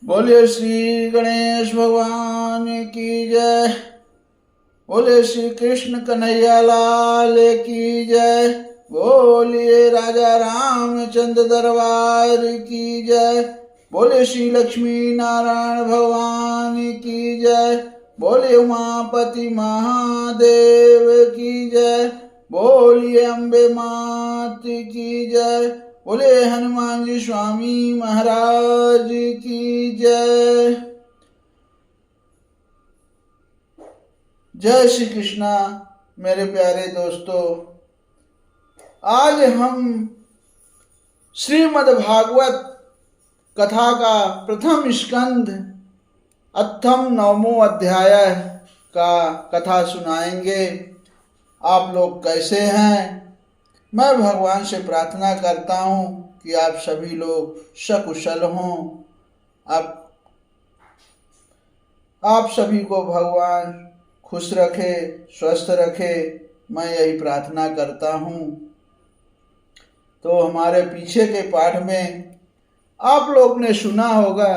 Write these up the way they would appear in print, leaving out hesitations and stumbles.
बोलिए श्री गणेश भगवान की जय। बोलिए श्री कृष्ण कन्हैया लाल की जय। बोलिए राजा रामचंद्र दरबार की जय। बोलिए श्री लक्ष्मी नारायण भगवान की जय। बोलिए उमापति महादेव की जय। बोलिए अम्बे मात की जय। बोले हनुमान जी स्वामी महाराज की जय। जय श्री कृष्णा। मेरे प्यारे दोस्तों, आज हम श्रीमद् भागवत कथा का प्रथम स्कंद अथम 9वां अध्याय का कथा सुनाएंगे। आप लोग कैसे हैं? मैं भगवान से प्रार्थना करता हूँ कि आप सभी लोग सकुशल हों। आप सभी को भगवान खुश रखे, स्वस्थ रखे, मैं यही प्रार्थना करता हूँ। तो हमारे पीछे के पाठ में आप लोग ने सुना होगा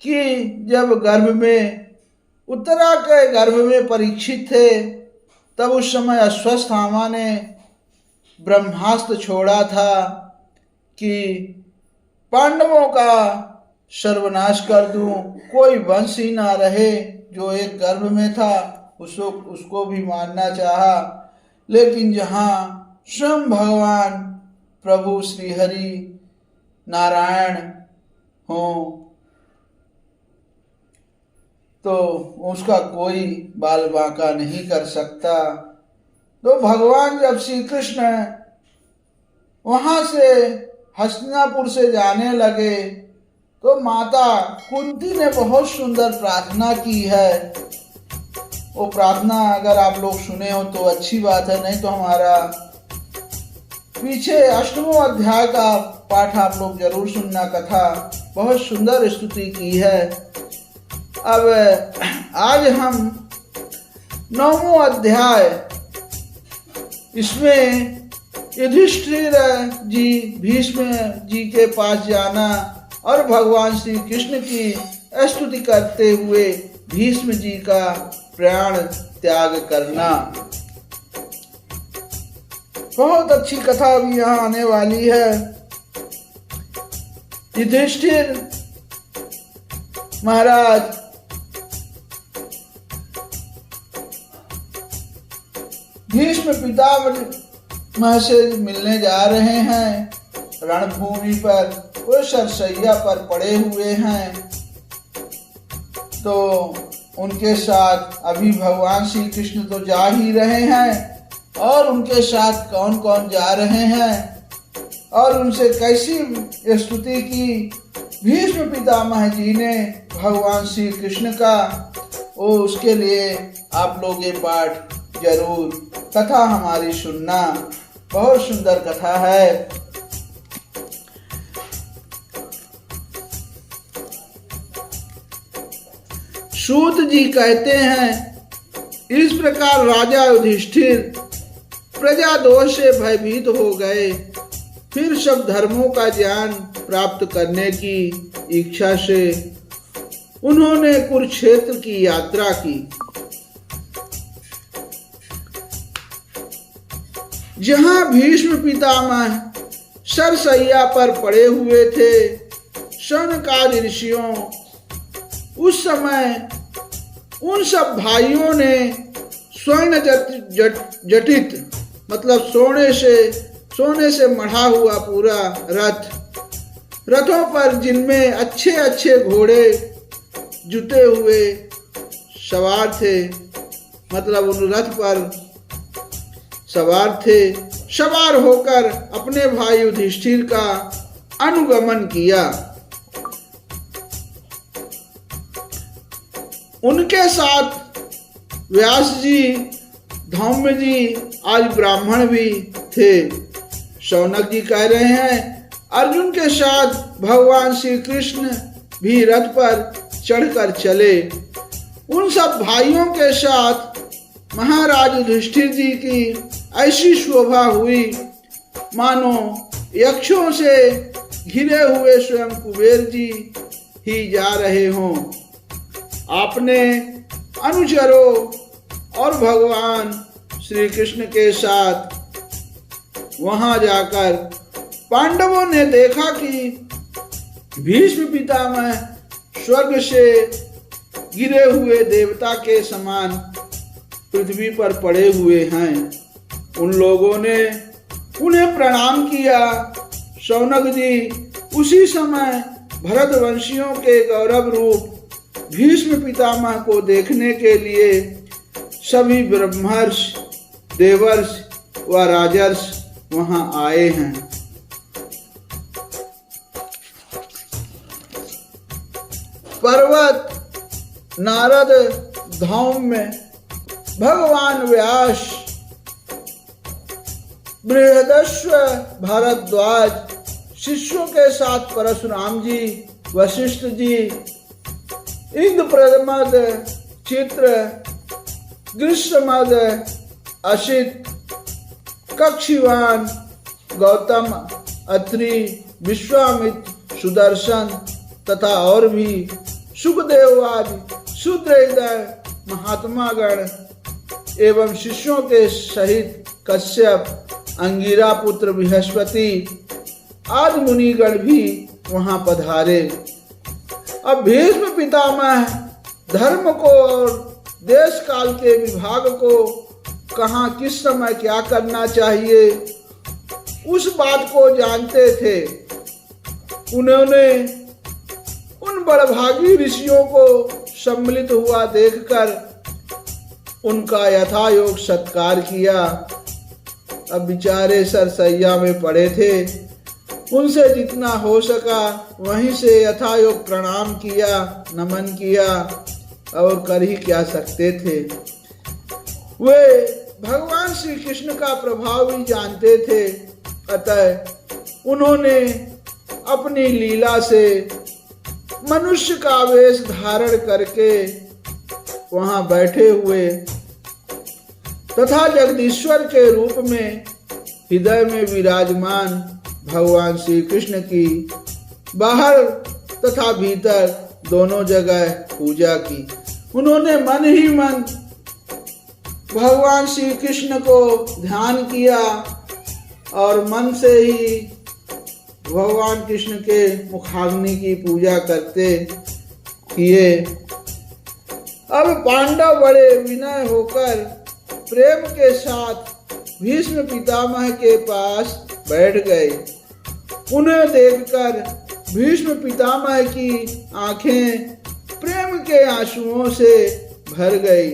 कि जब गर्भ में उत्तरा के गर्भ में परीक्षित थे, तब उस समय अश्वत्थामा ने ब्रह्मास्त्र छोड़ा था कि पांडवों का सर्वनाश कर दूं, कोई वंश ही ना रहे। जो एक गर्भ में था उसको भी मारना चाहा, लेकिन जहाँ स्वयं भगवान प्रभु श्री हरि नारायण हो तो उसका कोई बाल बांका नहीं कर सकता। तो भगवान जब श्री कृष्ण वहां से हस्तिनापुर से जाने लगे तो माता कुंती ने बहुत सुंदर प्रार्थना की है। वो प्रार्थना अगर आप लोग सुने हो तो अच्छी बात है, नहीं तो हमारा पीछे 8वां अध्याय का पाठ आप लोग जरूर सुनना। कथा बहुत सुंदर स्तुति की है। अब आज हम 9वां अध्याय, इसमें युधिष्ठिर जी भीष्म जी के पास जाना और भगवान श्री कृष्ण की स्तुति करते हुए भीष्म जी का प्राण त्याग करना। बहुत अच्छी कथा अभी यहाँ आने वाली है। युधिष्ठिर महाराज भीष्म पितामह से मिलने जा रहे हैं। रणभूमि पर वो सरसैया पर पड़े हुए हैं। तो उनके साथ अभी भगवान श्री कृष्ण तो जा ही रहे हैं, और उनके साथ कौन कौन जा रहे हैं और उनसे कैसी स्तुति की भीष्म पितामह जी ने भगवान श्री कृष्ण का, वो उसके लिए आप लोग ये पाठ जरूर कथा हमारी सुनना। बहुत सुंदर कथा है। सूत जी कहते हैं, इस प्रकार राजा युधिष्ठिर प्रजा दोष से भयभीत हो गए। फिर सब धर्मों का ज्ञान प्राप्त करने की इच्छा से उन्होंने कुरुक्षेत्र की यात्रा की। जहां भीष्म पितामह सरसैया पर पड़े हुए थे, शौनकादि ऋषियों उस समय उन सब भाइयों ने स्वर्ण जटित मतलब सोने से मढ़ा हुआ पूरा रथों पर, जिनमें अच्छे अच्छे घोड़े जुटे हुए सवार थे, मतलब उन रथ पर सवार थे, सवार होकर अपने भाई युधिष्ठिर का अनुगमन किया। उनके साथ व्यास जी, धौम्य जी आज ब्राह्मण भी थे। शौनक जी कह रहे हैं, अर्जुन के साथ भगवान श्री कृष्ण भी रथ पर चढ़कर चले। उन सब भाइयों के साथ महाराज युधिष्ठिर जी की ऐसी शोभा हुई मानो यक्षों से घिरे हुए स्वयं कुबेर जी ही जा रहे हों। आपने अनुचरों और भगवान श्री कृष्ण के साथ वहां जाकर पांडवों ने देखा कि भीष्म पितामह स्वर्ग से गिरे हुए देवता के समान पृथ्वी पर पड़े हुए हैं। उन लोगों ने उन्हें प्रणाम किया। शौनक जी उसी समय भरतवंशियों के गौरव रूप भीष्म पितामह को देखने के लिए सभी ब्रह्मर्ष, देवर्ष व राजर्ष वहां आए हैं। पर्वत नारद धाम में भगवान व्यास, बृहदस्व भारद्वाज शिष्यों के साथ परशुराम जी, वशिष्ठ जी, इंद्रप्रमद, चित्र, ग्रीष्मद, असित, कक्षिवान, गौतम, अत्रि, विश्वामित्र, सुदर्शन तथा और भी सुखदेव आदि शूद्र हृदय महात्मागण एवं शिष्यों के सहित कश्यप, अंगिरा पुत्र बृहस्पति आदि मुनिगण भी वहां पधारे। अब भीष्म पितामह धर्म को और देश काल के विभाग को कहाँ किस समय क्या करना चाहिए उस बात को जानते थे। उन्होंने उन बड़भागी ऋषियों को सम्मिलित हुआ देखकर उनका यथायोग सत्कार किया। अब बेचारे सरसैया में पड़े थे, उनसे जितना हो सका वहीं से यथायोग प्रणाम किया, नमन किया, और कर ही क्या सकते थे। वे भगवान श्री कृष्ण का प्रभाव भी जानते थे, अतः उन्होंने अपनी लीला से मनुष्य का वेश धारण करके वहां बैठे हुए तथा जगदीश्वर के रूप में हृदय में विराजमान भगवान श्री कृष्ण की बाहर तथा भीतर दोनों जगह पूजा की। उन्होंने मन ही मन भगवान श्री कृष्ण को ध्यान किया और मन से ही भगवान कृष्ण के मुखाग्नि की पूजा करते किए। अब पांडव बड़े विनय होकर प्रेम के साथ भीष्म पितामह के पास बैठ गए। उन्हें देखकर भीष्म पितामह की आंखें प्रेम के आंसुओं से भर गई।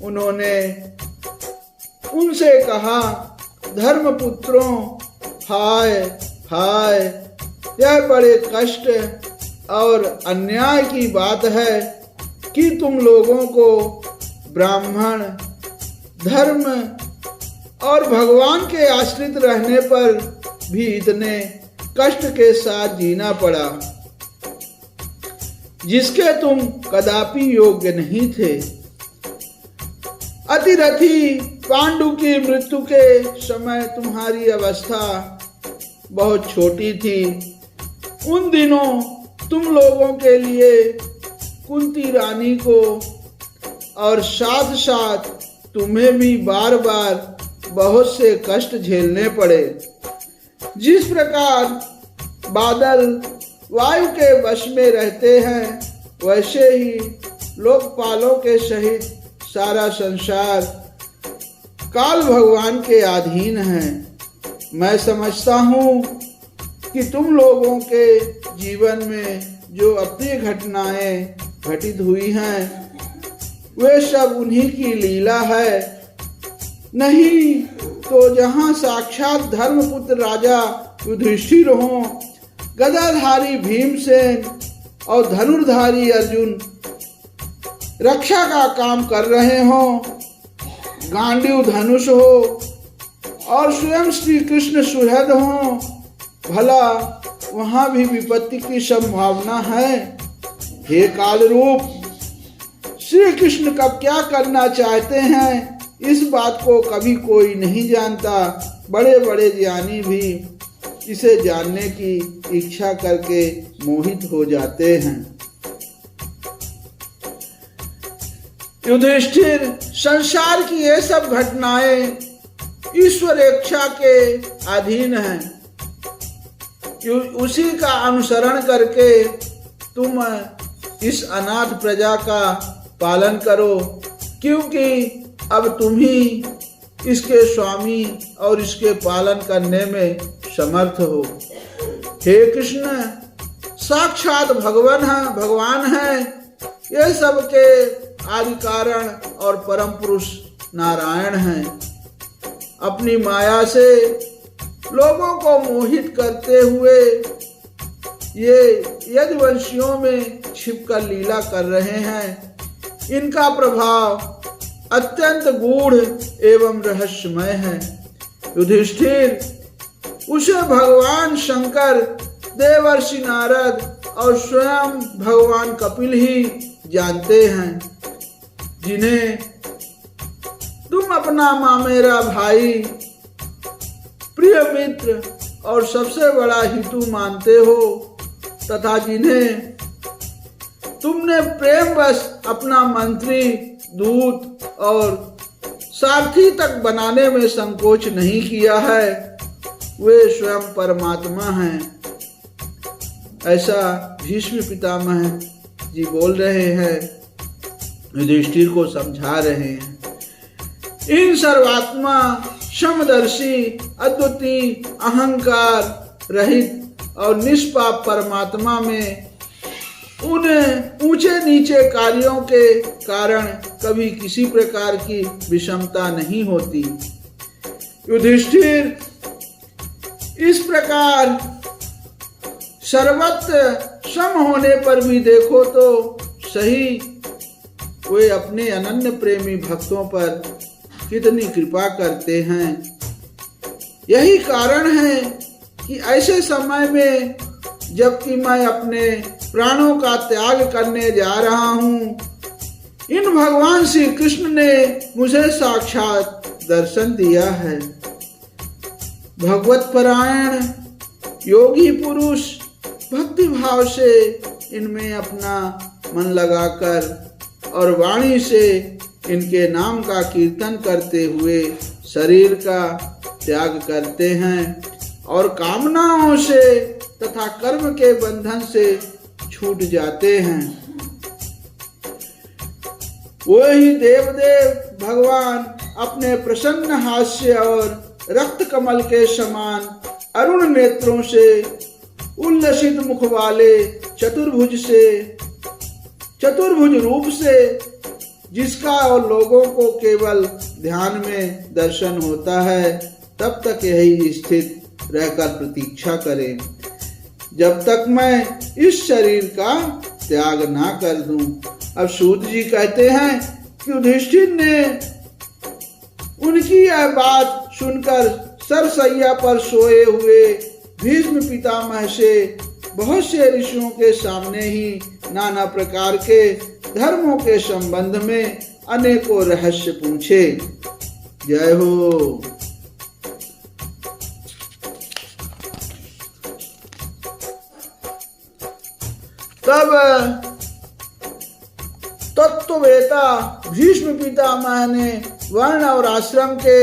उन्होंने उनसे कहा, धर्मपुत्रों, हाय हाय, यह बड़े कष्ट और अन्याय की बात है कि तुम लोगों को ब्राह्मण धर्म और भगवान के आश्रित रहने पर भी इतने कष्ट के साथ जीना पड़ा, जिसके तुम कदापि योग्य नहीं थे। अतिरथी पांडु की मृत्यु के समय तुम्हारी अवस्था बहुत छोटी थी। उन दिनों तुम लोगों के लिए कुंती रानी को और साथ साथ तुम्हें भी बार बार बहुत से कष्ट झेलने पड़े। जिस प्रकार बादल वायु के वश में रहते हैं, वैसे ही लोकपालों के सहित सारा संसार काल भगवान के अधीन है। मैं समझता हूँ कि तुम लोगों के जीवन में जो अप्रिय घटनाएं घटित हुई हैं, वे सब उन्हीं की लीला है। नहीं तो जहाँ साक्षात धर्मपुत्र राजा युधिष्ठिर हों, गदाधारी भीमसेन और धनुर्धारी अर्जुन रक्षा का काम कर रहे हों, गांडीव धनुष हो और स्वयं श्री कृष्ण सुहृद हों, भला वहाँ भी विपत्ति की संभावना है। हे काल रूप, श्री कृष्ण कब क्या करना चाहते हैं, इस बात को कभी कोई नहीं जानता। बड़े बड़े ज्ञानी भी इसे जानने की इच्छा करके मोहित हो जाते हैं। युधिष्ठिर, संसार की ये सब घटनाएं ईश्वर इच्छा के अधीन हैं। उसी का अनुसरण करके तुम इस अनाथ प्रजा का पालन करो, क्योंकि अब तुम ही इसके स्वामी और इसके पालन करने में समर्थ हो। हे कृष्ण, साक्षात भगवान है। ये सब के आदि कारण और परम पुरुष नारायण हैं। अपनी माया से लोगों को मोहित करते हुए ये यदुवंशियों में छिपकर लीला कर रहे हैं। इनका प्रभाव अत्यंत गूढ़ एवं रहस्यमय है। युधिष्ठिर, उसे भगवान शंकर, देवर्षि नारद और स्वयं भगवान कपिल ही जानते हैं, जिन्हें तुम अपना मामेरा भाई, प्रिय मित्र और सबसे बड़ा हितु मानते हो, तथा जिन्हें तुमने प्रेमवश अपना मंत्री, दूत और सारथी तक बनाने में संकोच नहीं किया है, वे स्वयं परमात्मा हैं। ऐसा भीष्म पितामह जी बोल रहे हैं, युधिष्ठिर को समझा रहे हैं। इन सर्वात्मा, समदर्शी, अद्वितीय, अहंकार रहित और निष्पाप परमात्मा में उन ऊंचे नीचे कार्यों के कारण कभी किसी प्रकार की विषमता नहीं होती। युधिष्ठिर, इस प्रकार सर्वत्र सम होने पर भी देखो तो सही, वे अपने अनन्य प्रेमी भक्तों पर कितनी कृपा करते हैं। यही कारण है कि ऐसे समय में, जबकि मैं अपने प्राणों का त्याग करने जा रहा हूँ, इन भगवान श्री कृष्ण ने मुझे साक्षात दर्शन दिया है। भगवत परायण योगी पुरुष भक्ति भाव से इनमें अपना मन लगाकर और वाणी से इनके नाम का कीर्तन करते हुए शरीर का त्याग करते हैं और कामनाओं से तथा कर्म के बंधन से छूट जाते हैं। वही देवदेव भगवान अपने प्रसन्न हास्य और रक्त कमल के समान अरुण नेत्रों से, उल्लसित मुख वाले चतुर्भुज रूप से, जिसका और लोगों को केवल ध्यान में दर्शन होता है, तब तक यही स्थित रहकर प्रतीक्षा करें, जब तक मैं इस शरीर का त्याग ना कर दूं। अब सूत जी कहते हैं कि युधिष्ठिर ने उनकी यह बात सुनकर सरसैया पर सोए हुए भीष्म पितामह से बहुत से ऋषियों के सामने ही नाना प्रकार के धर्मों के संबंध में अनेकों रहस्य पूछे। जय हो। तब तत्ववेता भीष्म पितामह ने वर्ण और आश्रम के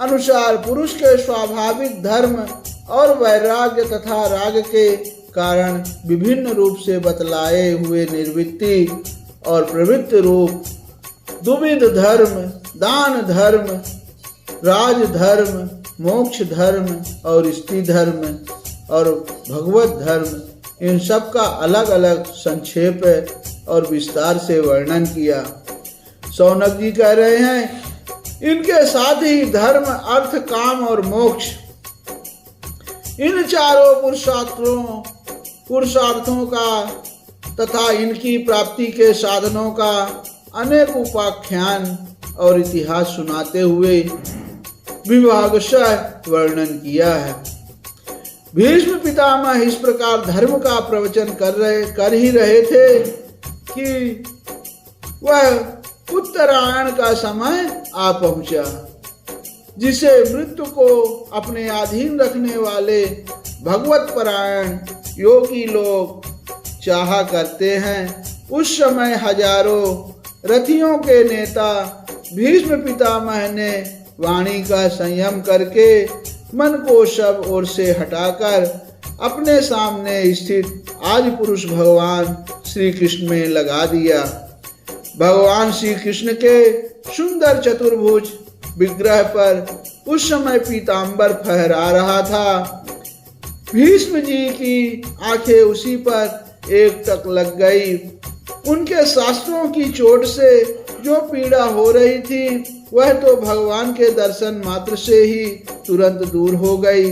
अनुसार पुरुष के स्वाभाविक धर्म और वैराग्य तथा राग के कारण विभिन्न रूप से बतलाए हुए निर्वृत्ति और प्रवृत्ति रूप द्विविध धर्म, दान धर्म, राज धर्म, मोक्ष धर्म और स्त्री धर्म और भगवत धर्म, इन सब का अलग अलग संक्षेप और विस्तार से वर्णन किया। शौनक जी कह रहे हैं, इनके साथ ही धर्म, अर्थ, काम और मोक्ष, इन चारों पुरुषार्थों का तथा इनकी प्राप्ति के साधनों का अनेक उपाख्यान और इतिहास सुनाते हुए विभागशः वर्णन किया है। भीष्म पितामह इस प्रकार धर्म का प्रवचन कर ही रहे थे कि वह उत्तरायण का समय आ पहुंचा, जिसे मृत्यु को अपने अधीन रखने वाले भगवत परायण योगी लोग चाहा करते हैं। उस समय हजारों रथियों के नेता भीष्म पितामह ने वाणी का संयम करके मन को सब ओर से हटाकर अपने सामने स्थित आदि पुरुष भगवान श्री कृष्ण में लगा दिया। भगवान श्री कृष्ण के सुंदर चतुर्भुज विग्रह पर उस समय पीतांबर फहरा रहा था। भीष्म जी की आंखें उसी पर एकटक लग गई। उनके शास्त्रों की चोट से जो पीड़ा हो रही थी वह तो भगवान के दर्शन मात्र से ही तुरंत दूर हो गई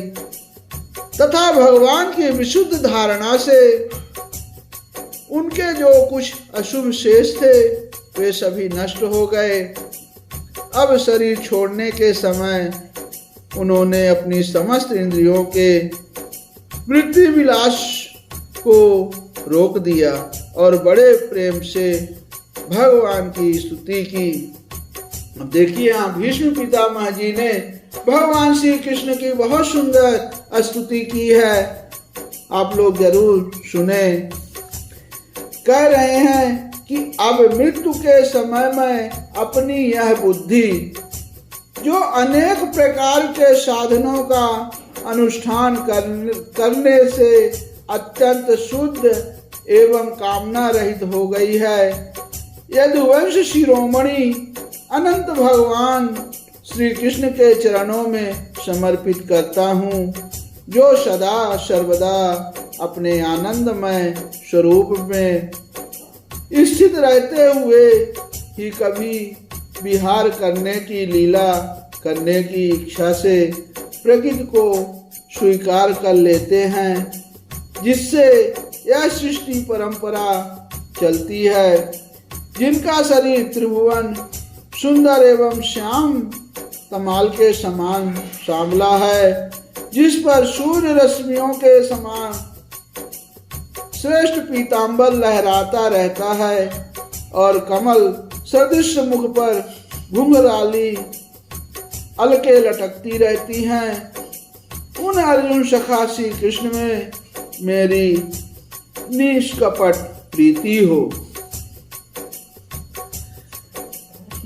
तथा भगवान की विशुद्ध धारणा से उनके जो कुछ अशुभ शेष थे वे सभी नष्ट हो गए। अब शरीर छोड़ने के समय उन्होंने अपनी समस्त इंद्रियों के वृत्ति विलास को रोक दिया और बड़े प्रेम से भगवान की स्तुति की। अब देखिए यहाँ भीष्म पितामह जी ने भगवान श्री कृष्ण की बहुत सुंदर स्तुति की है, आप लोग जरूर सुने। कह रहे हैं कि अब मृत्यु के समय में अपनी यह बुद्धि जो अनेक प्रकार के साधनों का अनुष्ठान करने से अत्यंत शुद्ध एवं कामना रहित हो गई है, यदुवंश शिरोमणि अनंत भगवान श्री कृष्ण के चरणों में समर्पित करता हूँ, जो सदा सर्वदा अपने आनंदमय स्वरूप में स्थित रहते हुए ही कभी विहार करने की लीला करने की इच्छा से प्रकृति को स्वीकार कर लेते हैं, जिससे यह सृष्टि परंपरा चलती है। जिनका शरीर त्रिभुवन सुंदर एवं श्याम तमाल के समान सांवला है, जिस पर सूर्य रश्मियों के समान श्रेष्ठ पीतांबर लहराता रहता है और कमल सदृश मुख पर घुंघराली अलके लटकती रहती हैं, उन अर्जुन सखा श्री कृष्ण में मेरी निष्कपट प्रीति हो।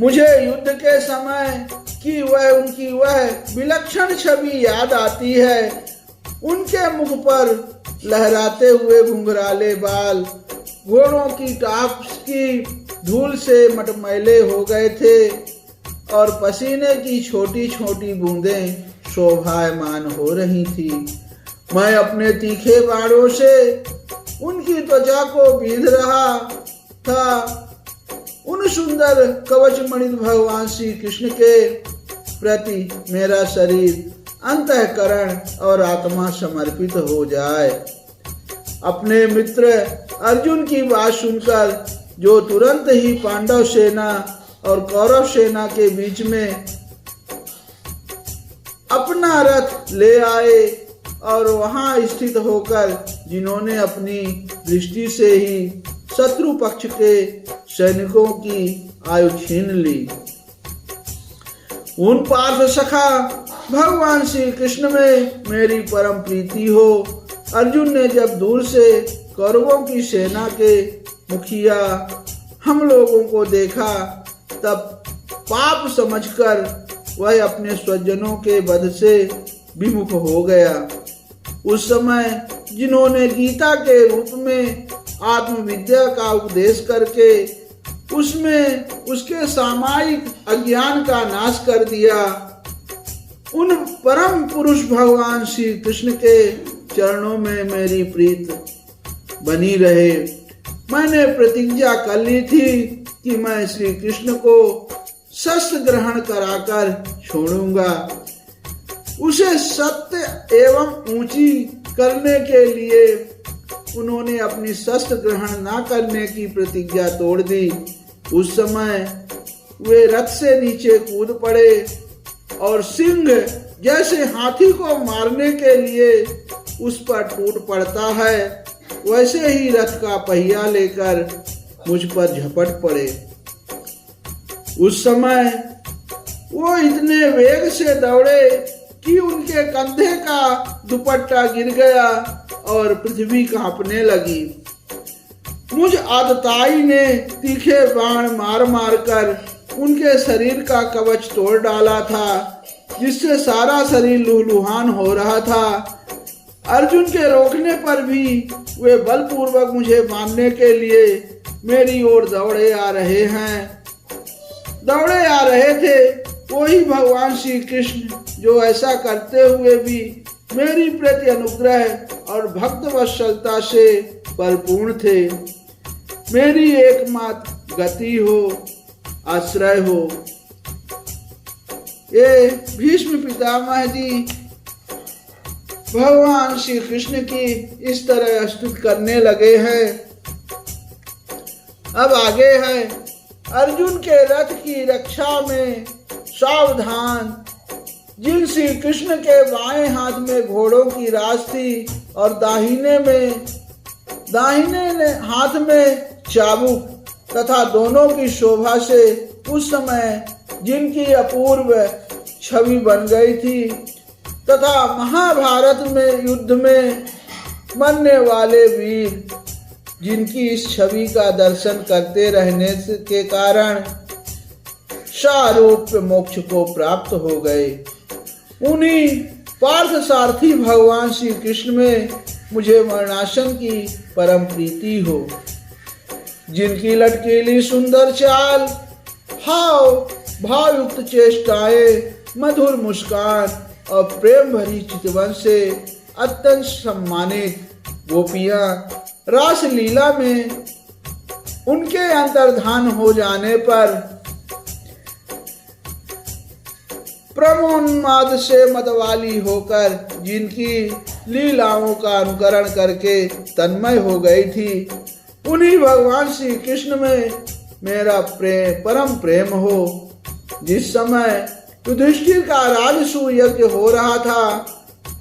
मुझे युद्ध के समय की उनकी वह विलक्षण छवि याद आती है। उनके मुख पर लहराते हुए घुंघराले बाल घोड़ों की टाप की धूल से मटमैले हो गए थे और पसीने की छोटी छोटी बूंदें शोभायमान हो रही थी। मैं अपने तीखे बाणों से उनकी त्वचा को बींध रहा था। उन सुंदर कवच मणि भगवान श्री कृष्ण के प्रति मेरा शरीर अंतःकरण और आत्मा समर्पित हो जाए। अपने मित्र अर्जुन की बात सुनकर जो तुरंत ही पांडव सेना और कौरव सेना के बीच में अपना रथ ले आए और वहां स्थित होकर जिन्होंने अपनी दृष्टि से ही शत्रु पक्ष के सैनिकों की आयु छीन ली, उन पार्थ सखा भगवान श्री कृष्ण में मेरी परम प्रीति हो। अर्जुन ने जब दूर से कौरवों की सेना के मुखिया हम लोगों को देखा तब पाप समझकर वह अपने स्वजनों के वध से विमुख हो गया। उस समय जिन्होंने गीता के रूप में आत्मविद्या का उपदेश करके उसमें उसके सामायिक अज्ञान का नाश कर दिया, उन परम पुरुष भगवान श्री कृष्ण के चरणों में मेरी प्रीत बनी रहे। मैंने प्रतिज्ञा कर ली थी कि मैं श्री कृष्ण को शस्त्र ग्रहण कराकर छोड़ूंगा। उसे सत्य एवं ऊंची करने के लिए उन्होंने अपनी शस्त्र ग्रहण न करने की प्रतिज्ञा तोड़ दी। उस समय वे रथ से नीचे कूद पड़े और सिंह जैसे हाथी को मारने के लिए उस पर टूट पड़ता है, वैसे ही रथ का पहिया लेकर मुझ पर झपट पड़े। उस समय वो इतने वेग से दौड़े कि उनके कंधे का दुपट्टा गिर गया और पृथ्वी कांपने लगी। मुझ आतताई ने तीखे बाण मार मार कर उनके शरीर का कवच तोड़ डाला था, जिससे सारा शरीर लूहलुहान हो रहा था। अर्जुन के रोकने पर भी वे बलपूर्वक मुझे मारने के लिए मेरी ओर दौड़े आ रहे थे। वही भगवान श्री कृष्ण जो ऐसा करते हुए भी मेरी प्रति अनुग्रह और भक्त वत्सलता से परिपूर्ण थे। मेरी एकमात्र गति हो, आश्रय हो। ये भीष्म पितामह जी भगवान श्री कृष्ण की इस तरह स्तुति करने लगे हैं। अब आगे है, अर्जुन के रथ की रक्षा में सावधान। जिन श्री कृष्ण के बाएं हाथ में घोड़ों की राश थी और दाहिने हाथ में चाबुक तथा दोनों की शोभा से उस समय जिनकी अपूर्व छवि बन गई थी तथा महाभारत में युद्ध में मरने वाले वीर जिनकी इस छवि का दर्शन करते रहने के कारण सारूप्य मोक्ष को प्राप्त हो गए, उन्हीं पार्थ सारथी भगवान श्री कृष्ण में मुझे मरणासन की परम प्रीति हो। जिनकी लटकीली सुंदर चाल, भावयुक्त चेष्टाएं, मधुर मुस्कान और प्रेम भरी चितवन से अत्यंत सम्मानित गोपियां रास लीला में उनके अंतर्धान हो जाने पर प्रमोन्माद से मतवाली होकर जिनकी लीलाओं का अनुकरण करके तन्मय हो गई थी, उन्हीं भगवान श्री कृष्ण में मेरा परम प्रेम हो। जिस समय युधिष्ठिर का राजसूय यज्ञ हो रहा था,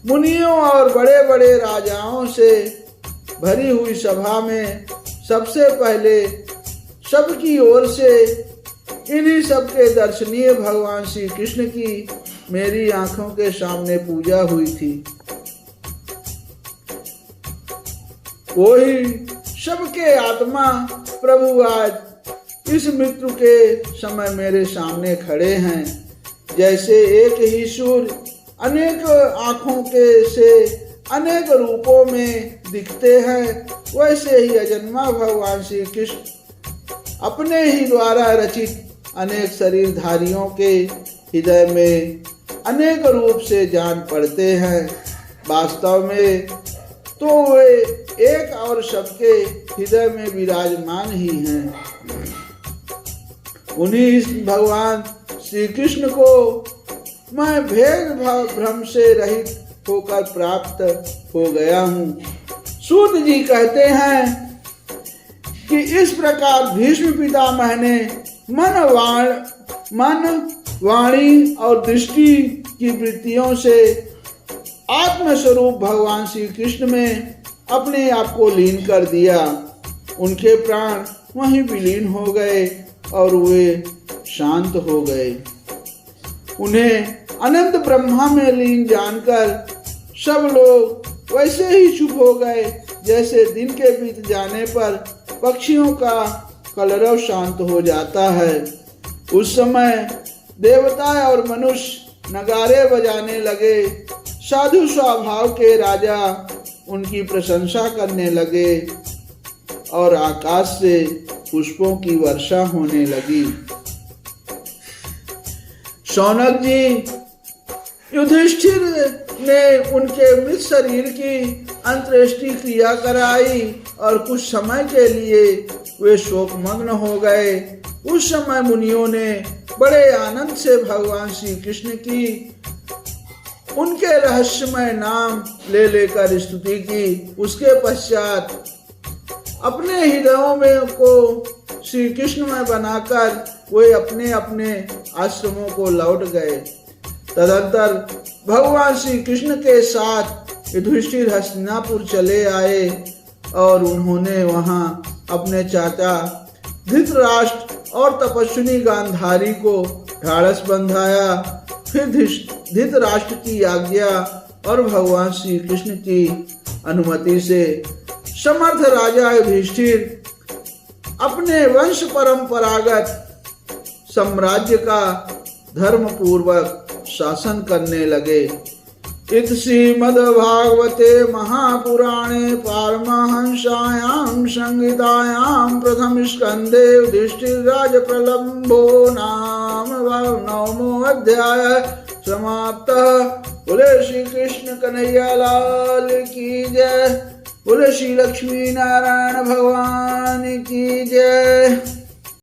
मुनियों और बड़े बड़े राजाओं से भरी हुई सभा में सबसे पहले सबकी ओर से इन्हीं सबके दर्शनीय भगवान श्री कृष्ण की मेरी आंखों के सामने पूजा हुई थी। वही सबके आत्मा प्रभु आज इस मृत्यु के समय मेरे सामने खड़े हैं। जैसे एक ही सूर्य अनेक आंखों के से अनेक रूपों में दिखते हैं, वैसे ही अजन्मा भगवान श्री कृष्ण अपने ही द्वारा रचित अनेक शरीरधारियों के हृदय में अनेक रूप से जान पड़ते हैं। वास्तव में तो वे एक और सबके हृदय में विराजमान ही हैं। उन्हीं भगवान श्री कृष्ण को मैं भेदभाव भ्रम से रहित होकर प्राप्त हो गया हूँ। सूत जी कहते हैं कि इस प्रकार भीष्म पितामह ने मन वाणी और दृष्टि की वृत्तियों से आत्मस्वरूप भगवान श्री कृष्ण में अपने आप को लीन कर दिया। उनके प्राण वहीं विलीन हो गए और वे शांत हो गए। उन्हें अनंत ब्रह्मा में लीन जानकर सब लोग वैसे ही चुप हो गए जैसे दिन के बीत जाने पर पक्षियों का कलरव शांत हो जाता है। उस समय देवता और मनुष्य नगारे बजाने लगे। साधु स्वभाव के राजा उनकी प्रशंसा करने लगे और आकाश से पुष्पों की वर्षा होने लगी। शौनक जी, युधिष्ठिर ने उनके मृत शरीर की अंत्येष्टि क्रिया कराई और कुछ समय के लिए वे शोकमग्न हो गए। उस समय मुनियों ने बड़े आनंद से भगवान श्री कृष्ण की उनके रहस्यमय नाम ले लेकर स्तुति की। उसके पश्चात अपने हृदयों में को श्री कृष्ण में बनाकर वे अपने अपने आश्रमों को लौट गए। तदंतर भगवान श्री कृष्ण के साथ युधिष्ठिर हस्तिनापुर चले आए और उन्होंने वहां अपने चाचा धृतराष्ट्र और तपस्विनी गांधारी को ढाढ़स बंधाया। फिर धृतराष्ट्र की आज्ञा और भगवान श्री कृष्ण की अनुमति से समर्थ राजा युधिष्ठिर अपने वंश परंपरागत साम्राज्य का धर्म पूर्वक शासन करने लगे। इत श्रीमद्भागवते महापुराणे पारमहंस्यां संहितायां प्रथम स्कंधे युधिष्ठिरराज प्रलंबो नाम नवमो अध्याय समाप्तः। बोले श्री कृष्ण कन्हैया लाल की जय। बोले श्री लक्ष्मी नारायण भगवान की जय।